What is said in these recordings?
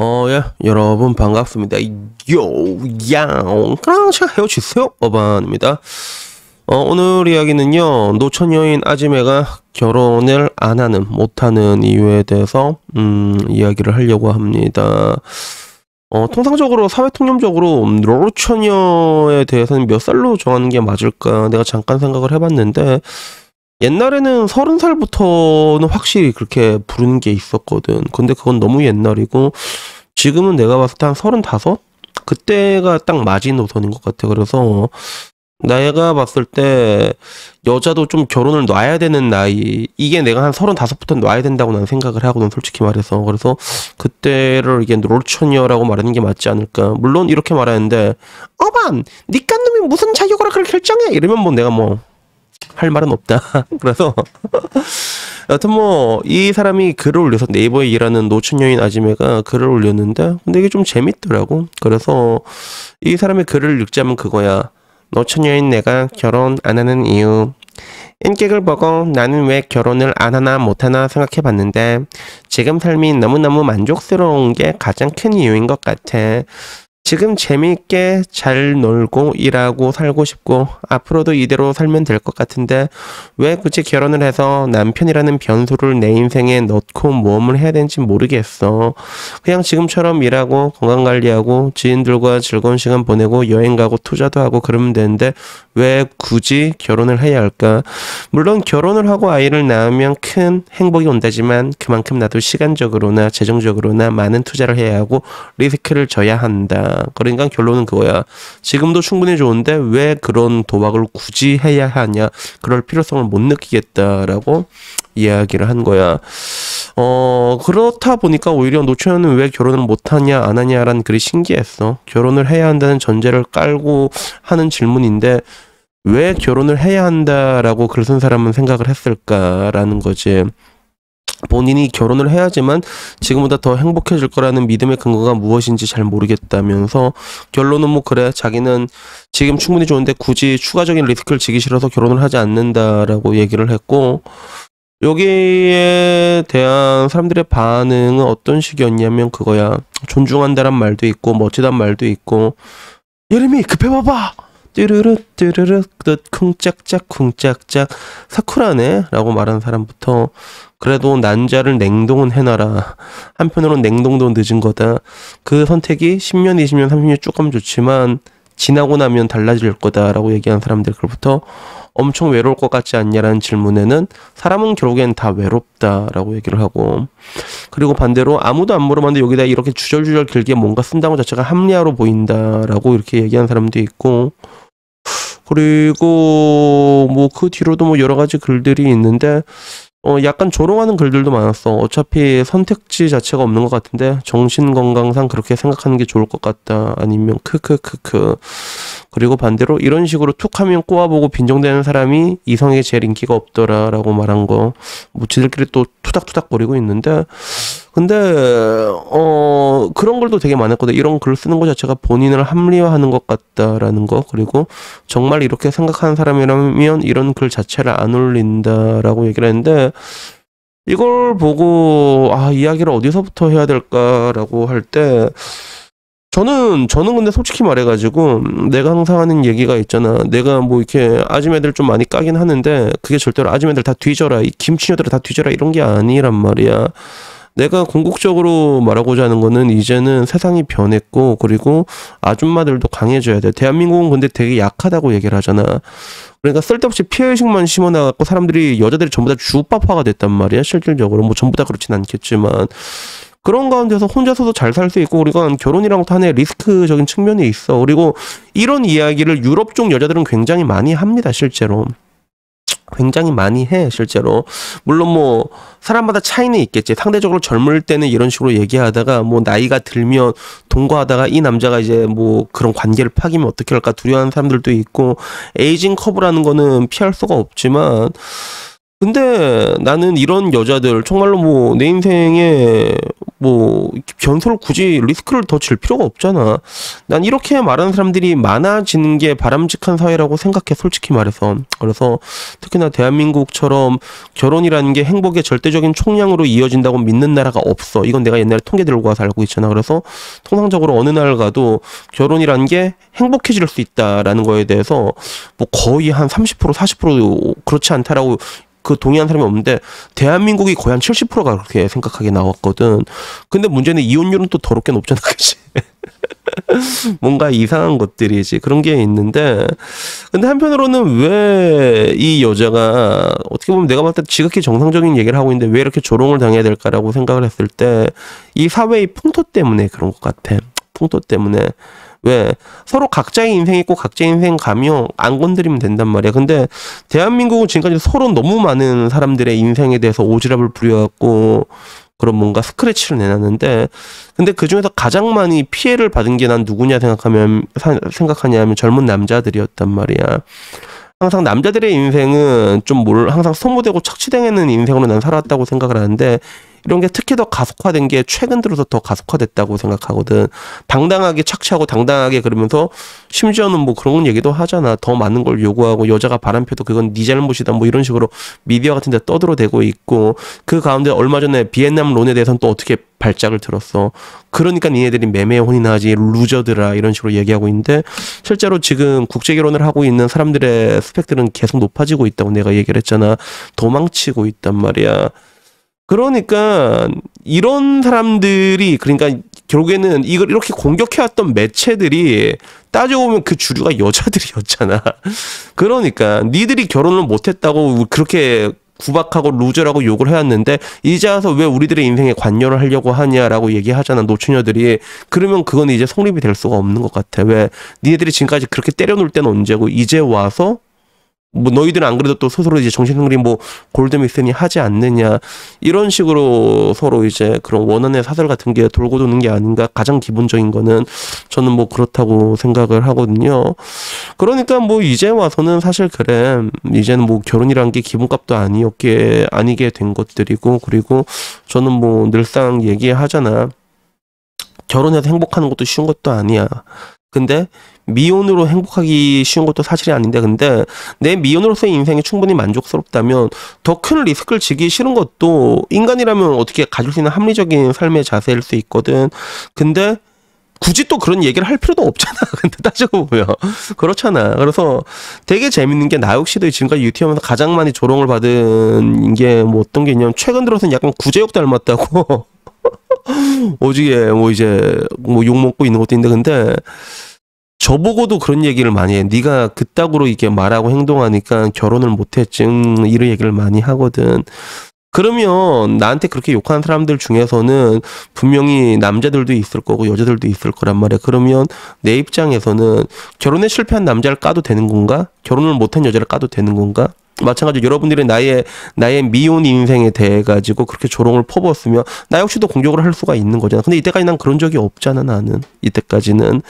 예, 여러분 반갑습니다. 그럼 제가 헤어지세요 어반입니다. 오늘 이야기는요, 노처 여인 아지매가 결혼을 안 하는, 못하는 이유에 대해서, 이야기를 하려고 합니다. 통상적으로, 사회통념적으로, 노처녀에 대해서는 몇 살로 정하는 게 맞을까, 내가 잠깐 생각을 해봤는데, 옛날에는 30살부터는 확실히 그렇게 부르는 게 있었거든. 근데 그건 너무 옛날이고, 지금은 내가 봤을 때 한 35? 그때가 딱 마지노선인 것 같아. 그래서, 내가 봤을 때, 여자도 좀 결혼을 놔야 되는 나이, 이게 내가 한 35부터 놔야 된다고 난 생각을 하거든, 솔직히 말해서. 그래서, 그때를 이게 롤처녀라고 말하는 게 맞지 않을까. 물론, 이렇게 말하는데, 어반! 니깐 놈이 무슨 자격으로 그걸 결정해! 이러면 뭐 내가 할 말은 없다. 그래서 여튼 이 사람이 글을 올려서 네이버에 일하는 노처녀인 아지매가 글을 올렸는데, 근데 이게 좀 재밌더라고. 그래서 이 사람의 글을 읽자면 그거야. 노처녀인 내가 결혼 안 하는 이유. 인격을 보고 나는 왜 결혼을 안 하나 못 하나 생각해 봤는데, 지금 삶이 너무너무 만족스러운 게 가장 큰 이유인 것 같아. 지금 재미있게 잘 놀고 일하고 살고 싶고 앞으로도 이대로 살면 될 것 같은데, 왜 굳이 결혼을 해서 남편이라는 변수를 내 인생에 넣고 모험을 해야 되는지 모르겠어. 그냥 지금처럼 일하고 건강관리하고 지인들과 즐거운 시간 보내고 여행 가고 투자도 하고 그러면 되는데, 왜 굳이 결혼을 해야 할까? 물론 결혼을 하고 아이를 낳으면 큰 행복이 온다지만, 그만큼 나도 시간적으로나 재정적으로나 많은 투자를 해야 하고 리스크를 져야 한다. 그러니까 결론은 그거야. 지금도 충분히 좋은데 왜 그런 도박을 굳이 해야 하냐, 그럴 필요성을 못 느끼겠다라고 이야기를 한 거야. 그렇다 보니까 오히려 노처녀는 왜 결혼을 못하냐 안 하냐라는 글이 신기했어. 결혼을 해야 한다는 전제를 깔고 하는 질문인데, 왜 결혼을 해야 한다라고 글 쓴 사람은 생각을 했을까라는 거지. 본인이 결혼을 해야지만 지금보다 더 행복해질 거라는 믿음의 근거가 무엇인지 잘 모르겠다면서, 결론은 그래, 자기는 지금 충분히 좋은데 굳이 추가적인 리스크를 지기 싫어서 결혼을 하지 않는다라고 얘기를 했고, 여기에 대한 사람들의 반응은 어떤 식이었냐면 그거야. 존중한다란 말도 있고 멋지단 말도 있고, 예림이 급해봐봐, 뚜르르 뚜르르 쿵짝짝 쿵짝짝 사쿠라네 라고 말한 사람부터, 그래도 난자를 냉동은 해놔라, 한편으로는 냉동도 늦은 거다, 그 선택이 10년 20년 30년 쭉 가면 좋지만 지나고 나면 달라질 거다 라고 얘기한 사람들, 그로부터 엄청 외로울 것 같지 않냐라는 질문에는 사람은 결국엔 다 외롭다라고 얘기를 하고, 그리고 반대로 아무도 안 물어봤는데 여기다 이렇게 주절주절 길게 뭔가 쓴다는 자체가 합리화로 보인다라고 이렇게 얘기한 사람도 있고, 그리고 그 뒤로도 여러 가지 글들이 있는데, 약간 조롱하는 글들도 많았어. 어차피 선택지 자체가 없는 것 같은데 정신건강상 그렇게 생각하는 게 좋을 것 같다, 아니면 크크크크. 그리고 반대로 이런 식으로 툭 하면 꼬아보고 빈정대는 사람이 이성에게 제일 인기가 없더라 라고 말한 거, 지들끼리 또 투닥투닥거리고 있는데, 근데 그런 글도 되게 많았거든. 이런 글 쓰는 것 자체가 본인을 합리화하는 것 같다라는 거, 그리고 정말 이렇게 생각하는 사람이라면 이런 글 자체를 안 올린다라고 얘기를 했는데, 이걸 보고 이야기를 어디서부터 해야 될까라고 할 때, 저는 근데 솔직히 말해가지고, 내가 항상 하는 얘기가 있잖아. 내가 이렇게 아줌매들 좀 많이 까긴 하는데, 그게 절대로 아줌매들 다 뒤져라, 이 김치녀들 다 뒤져라 이런 게 아니란 말이야. 내가 궁극적으로 말하고자 하는 거는, 이제는 세상이 변했고, 그리고 아줌마들도 강해져야 돼. 대한민국은 근데 되게 약하다고 얘기를 하잖아. 그러니까 쓸데없이 피해의식만 심어놔갖고 사람들이, 여자들이 전부 다 주법화가 됐단 말이야, 실질적으로. 전부 다 그렇진 않겠지만. 그런 가운데서 혼자서도 잘 살 수 있고, 그리고 결혼이랑 것도 하나의 리스크적인 측면이 있어. 그리고 이런 이야기를 유럽 쪽 여자들은 굉장히 많이 합니다, 실제로. 굉장히 많이 해, 실제로. 물론 사람마다 차이는 있겠지. 상대적으로 젊을 때는 이런 식으로 얘기하다가 나이가 들면 동거하다가 이 남자가 이제 그런 관계를 파기면 어떻게 할까 두려워하는 사람들도 있고, 에이징 커브라는 거는 피할 수가 없지만, 근데 나는 이런 여자들 정말로 내 인생에 뭐 변소를 굳이 리스크를 더 질 필요가 없잖아. 난 이렇게 말하는 사람들이 많아지는 게 바람직한 사회라고 생각해, 솔직히 말해서. 그래서 특히나 대한민국처럼 결혼이라는 게 행복의 절대적인 총량으로 이어진다고 믿는 나라가 없어. 이건 내가 옛날에 통계 들고 와서 알고 있잖아. 그래서 통상적으로 어느 나라 가도 결혼이라는 게 행복해질 수 있다라는 거에 대해서 뭐 거의 한 30% 40% 그렇지 않다라고 그 동의한 사람이 없는데, 대한민국이 거의 한 70%가 그렇게 생각하게 나왔거든. 근데 문제는 이혼율은 또 더럽게 높잖아, 그치? 뭔가 이상한 것들이지. 그런 게 있는데, 근데 한편으로는 왜 이 여자가 어떻게 보면 내가 봤을 때 지극히 정상적인 얘기를 하고 있는데 왜 이렇게 조롱을 당해야 될까라고 생각을 했을 때, 이 사회의 풍토 때문에 그런 것 같아. 풍토 때문에. 왜 서로 각자의 인생이 있고 각자의 인생 가며 안 건드리면 된단 말이야. 근데 대한민국은 지금까지 서로 너무 많은 사람들의 인생에 대해서 오지랖을 부려갖고 그런 뭔가 스크래치를 내놨는데, 근데 그 중에서 가장 많이 피해를 받은 게 난 누구냐 생각하냐면 젊은 남자들이었단 말이야. 항상 남자들의 인생은 좀 항상 소모되고 착취당하는 인생으로 난 살았다고 생각을 하는데, 이런 게 특히 더 가속화된 게 최근 들어서 더 가속화됐다고 생각하거든. 당당하게 착취하고 당당하게 그러면서 심지어는 뭐 그런 얘기도 하잖아. 더 많은 걸 요구하고 여자가 바람펴도 그건 네 잘못이다 뭐 이런 식으로 미디어 같은 데 떠들어대고 있고, 그 가운데 얼마 전에 비엔남 론에 대해서는 또 어떻게 발작을 들었어. 그러니까 니네들이 매매에 혼이나 하지 루저들아 이런 식으로 얘기하고 있는데, 실제로 지금 국제결혼을 하고 있는 사람들의 스펙들은 계속 높아지고 있다고 내가 얘기를 했잖아. 도망치고 있단 말이야. 그러니까 이런 사람들이, 그러니까 결국에는 이걸 이렇게 공격해왔던 매체들이 따지고 보면 그 주류가 여자들이었잖아. 그러니까 니들이 결혼을 못했다고 그렇게 구박하고 루저라고 욕을 해왔는데 이제 와서 왜 우리들의 인생에 관여를 하려고 하냐라고 얘기하잖아, 노처녀들이. 그러면 그건 이제 성립이 될 수가 없는 것 같아. 왜 니네들이 지금까지 그렇게 때려놓을 때는 언제고 이제 와서 뭐 너희들은 안 그래도 또 스스로 이제 정신승리 뭐 골드미스니 하지 않느냐 이런 식으로 서로 이제 그런 원한의 사슬 같은 게 돌고 도는 게 아닌가. 가장 기본적인 거는 저는 뭐 그렇다고 생각을 하거든요. 그러니까 뭐 이제 와서는 사실 그래, 이제는 뭐 결혼이란 게 기본값도 아니게 된 것들이고, 그리고 저는 뭐 늘상 얘기하잖아. 결혼해서 행복하는 것도 쉬운 것도 아니야. 근데 미혼으로 행복하기 쉬운 것도 사실이 아닌데, 근데 내 미혼으로서의 인생이 충분히 만족스럽다면 더 큰 리스크를 지기 싫은 것도 인간이라면 어떻게 가질 수 있는 합리적인 삶의 자세일 수 있거든. 근데 굳이 또 그런 얘기를 할 필요도 없잖아. 근데 따지고 보면 그렇잖아. 그래서 되게 재밌는 게, 나 역시도 지금까지 유튜브하면서 가장 많이 조롱을 받은 게 뭐 어떤 게 있냐면, 최근 들어서는 약간 구제역 닮았다고 오지게 뭐 이제 뭐 욕 먹고 있는 것도 있는데, 근데 저보고도 그런 얘기를 많이 해. 네가 그따구로 이게 말하고 행동하니까 결혼을 못했지, 이런 얘기를 많이 하거든. 그러면 나한테 그렇게 욕하는 사람들 중에서는 분명히 남자들도 있을 거고 여자들도 있을 거란 말이야. 그러면 내 입장에서는 결혼에 실패한 남자를 까도 되는 건가? 결혼을 못한 여자를 까도 되는 건가? 마찬가지로 여러분들이 나의 미혼 인생에 대해 가지고 그렇게 조롱을 퍼부었으면 나 역시도 공격을 할 수가 있는 거잖아. 근데 이때까지 난 그런 적이 없잖아, 나는. 이때까지는.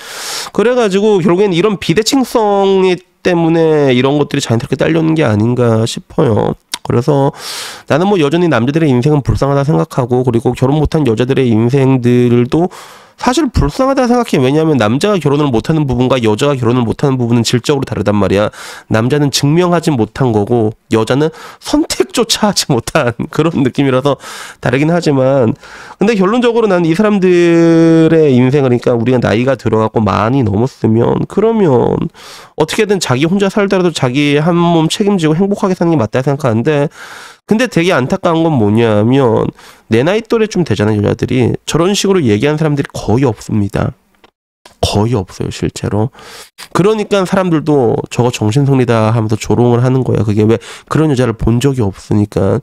그래가지고 결국엔 이런 비대칭성 때문에 이런 것들이 자연스럽게 딸려오는 게 아닌가 싶어요. 그래서 나는 뭐 여전히 남자들의 인생은 불쌍하다 생각하고, 그리고 결혼 못한 여자들의 인생들도 사실 불쌍하다 생각해. 왜냐하면 남자가 결혼을 못하는 부분과 여자가 결혼을 못하는 부분은 질적으로 다르단 말이야. 남자는 증명하지 못한 거고 여자는 선택조차 하지 못한 그런 느낌이라서 다르긴 하지만, 근데 결론적으로 난 이 사람들의 인생, 그러니까 우리가 나이가 들어갖고 많이 넘었으면 그러면 어떻게든 자기 혼자 살더라도 자기 한 몸 책임지고 행복하게 사는 게 맞다 생각하는데, 근데 되게 안타까운 건 뭐냐면 내 나이 또래쯤 되잖아요, 여자들이. 저런 식으로 얘기하는 사람들이 거의 없습니다. 거의 없어요, 실제로. 그러니까 사람들도 저거 정신승리다 하면서 조롱을 하는 거야. 그게 왜 그런 여자를 본 적이 없으니까.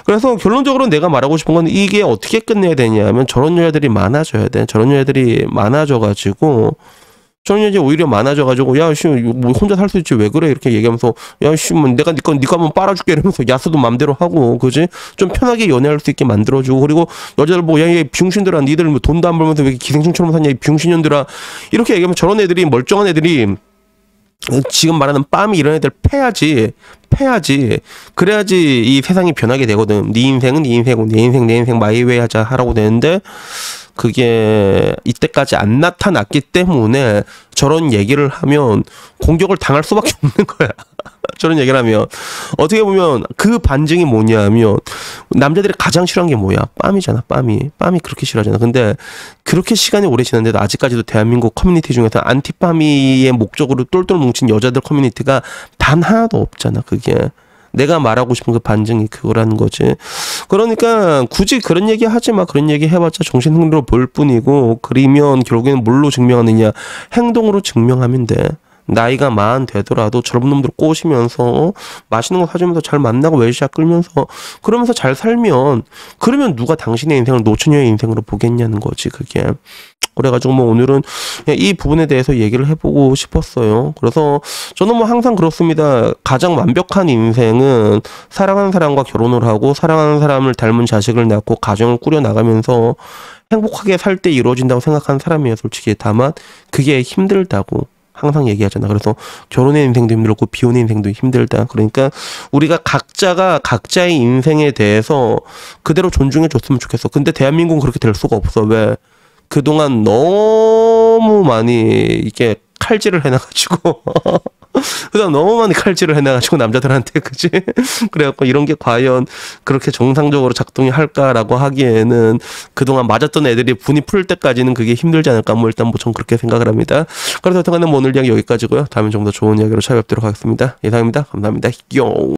그래서 결론적으로 내가 말하고 싶은 건, 이게 어떻게 끝내야 되냐면 저런 여자들이 많아져야 돼. 저런 여자들이 많아져가지고, 저는 이제 오히려 많아져가지고, 야, 씨, 뭐 혼자 살 수 있지, 왜 그래? 이렇게 얘기하면서, 야, 씨, 뭐 내가 니거 한번 빨아줄게. 이러면서 야수도 맘대로 하고, 그지? 좀 편하게 연애할 수 있게 만들어주고, 그리고 여자들 뭐, 야, 얘 병신들아, 니들 뭐 돈도 안 벌면서 왜 이렇게 기생충처럼 사냐, 이 병신년들아. 이렇게 얘기하면 저런 애들이, 멀쩡한 애들이 지금 말하는 빰이 이런 애들 패야지. 그래야지 이 세상이 변하게 되거든. 네 인생은 네 인생이고 내 인생 내 인생 마이웨이 하자 하라고 되는데 그게 이때까지 안 나타났기 때문에 저런 얘기를 하면 공격을 당할 수밖에 없는 거야. 저런 얘기를 하면 어떻게 보면 그 반증이 뭐냐면 남자들이 가장 싫어하는 게 뭐야? 빰이잖아. 빰이 그렇게 싫어하잖아. 근데 그렇게 시간이 오래 지났는데도 아직까지도 대한민국 커뮤니티 중에서 안티빠미의 목적으로 똘똘 뭉친 여자들 커뮤니티가 단 하나도 없잖아. 그게 내가 말하고 싶은 그 반증이 그거라는 거지. 그러니까 굳이 그런 얘기 하지 마. 그런 얘기 해봤자 정신승리로 볼 뿐이고, 그리면 결국에는 뭘로 증명하느냐? 행동으로 증명하면 돼. 나이가 40 되더라도 저런 놈들 꼬시면서 맛있는 거 사주면서 잘 만나고 웰시아 끌면서 그러면서 잘 살면, 그러면 누가 당신의 인생을 노처녀의 인생으로 보겠냐는 거지 그게. 그래가지고 뭐 오늘은 이 부분에 대해서 얘기를 해보고 싶었어요. 그래서 저는 뭐 항상 그렇습니다. 가장 완벽한 인생은 사랑하는 사람과 결혼을 하고 사랑하는 사람을 닮은 자식을 낳고 가정을 꾸려나가면서 행복하게 살 때 이루어진다고 생각하는 사람이에요, 솔직히. 다만 그게 힘들다고 항상 얘기하잖아. 그래서 결혼의 인생도 힘들고 비혼의 인생도 힘들다. 그러니까 우리가 각자가 각자의 인생에 대해서 그대로 존중해 줬으면 좋겠어. 근데 대한민국은 그렇게 될 수가 없어. 왜? 그동안 너무 많이 이게 칼질을 해놔가지고 그다음 너무 많이 칼질을 해놔가지고 남자들한테, 그지? 그래갖고 이런 게 과연 그렇게 정상적으로 작동이 할까라고 하기에는 그동안 맞았던 애들이 분이 풀 때까지는 그게 힘들지 않을까. 뭐 일단 뭐 전 그렇게 생각을 합니다. 그래서 어쨌든 뭐 오늘 이야기 여기까지고요. 다음에 좀 더 좋은 이야기로 찾아뵙도록 하겠습니다. 이상입니다. 감사합니다. 요.